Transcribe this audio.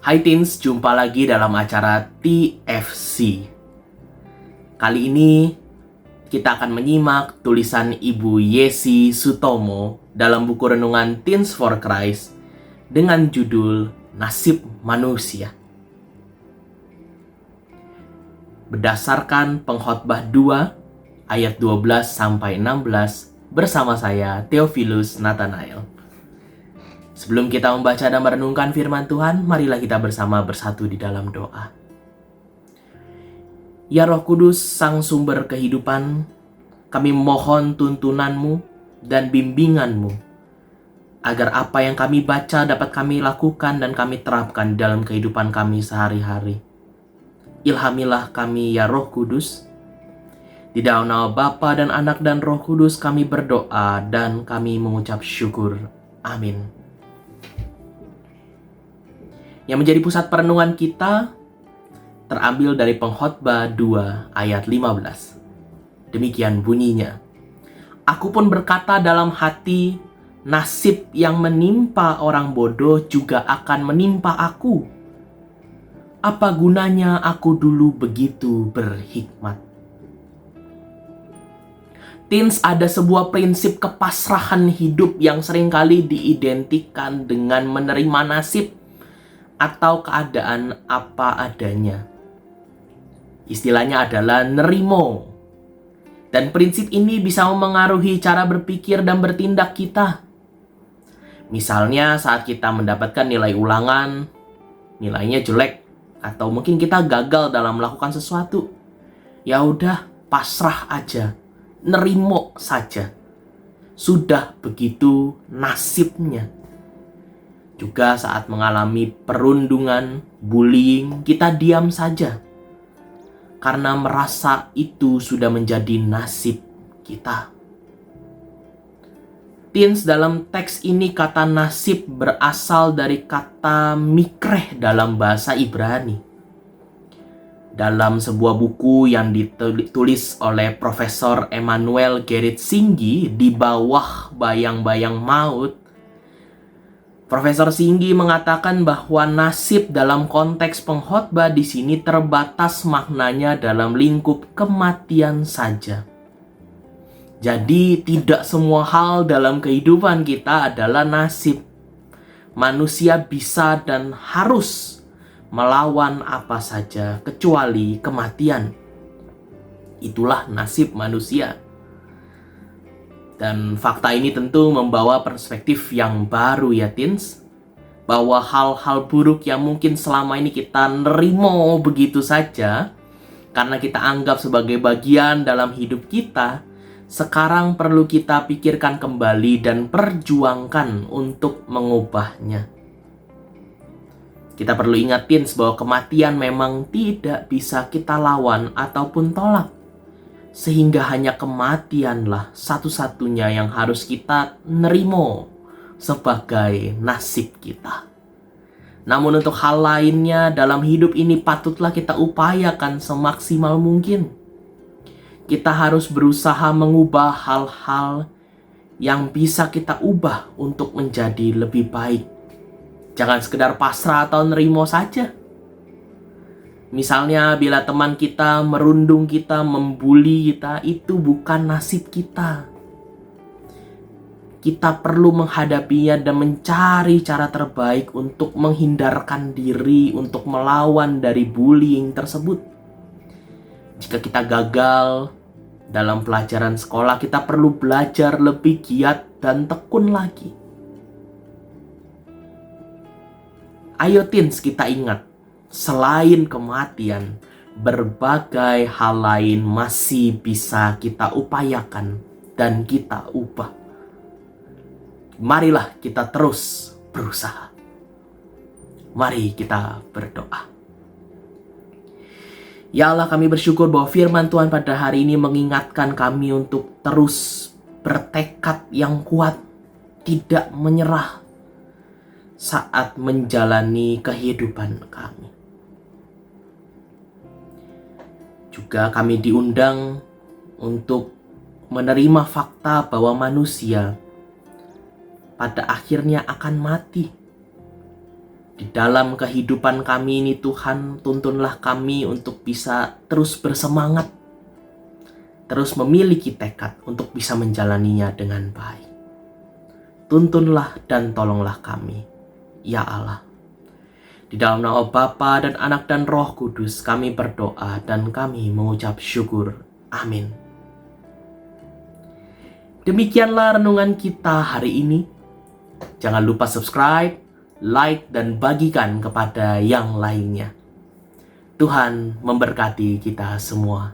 Hai Teens, jumpa lagi dalam acara TFC. Kali ini kita akan menyimak tulisan Ibu Yesi Sutomo dalam buku renungan Teens for Christ dengan judul Nasib Manusia. Berdasarkan Pengkhotbah 2 ayat 12-16 bersama saya Theophilus Nathanael. Sebelum kita membaca dan merenungkan firman Tuhan, marilah kita bersama bersatu di dalam doa. Ya Roh Kudus, Sang Sumber Kehidupan, kami mohon tuntunan-Mu dan bimbingan-Mu, agar apa yang kami baca dapat kami lakukan dan kami terapkan dalam kehidupan kami sehari-hari. Ilhamilah kami ya Roh Kudus. Di dalam nama Bapa dan Anak dan Roh Kudus kami berdoa dan kami mengucap syukur. Amin. Yang menjadi pusat perenungan kita terambil dari Pengkhotbah 2 ayat 15. Demikian bunyinya. Aku pun berkata dalam hati, nasib yang menimpa orang bodoh juga akan menimpa aku. Apa gunanya aku dulu begitu berhikmat? Teens, ada sebuah prinsip kepasrahan hidup yang seringkali diidentikan dengan menerima nasib atau keadaan apa adanya. Istilahnya adalah nerimo. Dan prinsip ini bisa memengaruhi cara berpikir dan bertindak kita. Misalnya saat kita mendapatkan nilai ulangan, nilainya jelek, atau mungkin kita gagal dalam melakukan sesuatu. Ya udah, pasrah aja, nerimo saja. Sudah begitu nasibnya. Juga saat mengalami perundungan, bullying, kita diam saja. Karena merasa itu sudah menjadi nasib kita. Teens, dalam teks ini kata nasib berasal dari kata mikreh dalam bahasa Ibrani. Dalam sebuah buku yang ditulis oleh Profesor Emanuel Gerrit Singgi, Di Bawah Bayang-Bayang Maut, Profesor Singgi mengatakan bahwa nasib dalam konteks pengkhotbah di sini terbatas maknanya dalam lingkup kematian saja. Jadi tidak semua hal dalam kehidupan kita adalah nasib. Manusia bisa dan harus melawan apa saja kecuali kematian. Itulah nasib manusia. Dan fakta ini tentu membawa perspektif yang baru ya teens, bahwa hal-hal buruk yang mungkin selama ini kita nerimo begitu saja karena kita anggap sebagai bagian dalam hidup kita, sekarang perlu kita pikirkan kembali dan perjuangkan untuk mengubahnya. Kita perlu ingat teens bahwa kematian memang tidak bisa kita lawan ataupun tolak. Sehingga hanya kematianlah satu-satunya yang harus kita nerimo sebagai nasib kita. Namun untuk hal lainnya dalam hidup ini patutlah kita upayakan semaksimal mungkin. Kita harus berusaha mengubah hal-hal yang bisa kita ubah untuk menjadi lebih baik. Jangan sekedar pasrah atau nerimo saja. Misalnya bila teman kita merundung kita, membuli kita, itu bukan nasib kita. Kita perlu menghadapinya dan mencari cara terbaik untuk menghindarkan diri, untuk melawan dari bullying tersebut. Jika kita gagal dalam pelajaran sekolah, kita perlu belajar lebih giat dan tekun lagi. Ayo teens, kita ingat. Selain kematian, berbagai hal lain masih bisa kita upayakan dan kita ubah. Marilah kita terus berusaha. Mari kita berdoa. Ya Allah, kami bersyukur bahwa firman Tuhan pada hari ini mengingatkan kami untuk terus bertekad yang kuat, tidak menyerah saat menjalani kehidupan kami. Juga kami diundang untuk menerima fakta bahwa manusia pada akhirnya akan mati. Di dalam kehidupan kami ini Tuhan, tuntunlah kami untuk bisa terus bersemangat, terus memiliki tekad untuk bisa menjalaninya dengan baik. Tuntunlah dan tolonglah kami, ya Allah. Di dalam nama Bapa dan Anak dan Roh Kudus kami berdoa dan kami mengucap syukur. Amin. Demikianlah renungan kita hari ini. Jangan lupa subscribe, like, dan bagikan kepada yang lainnya. Tuhan memberkati kita semua.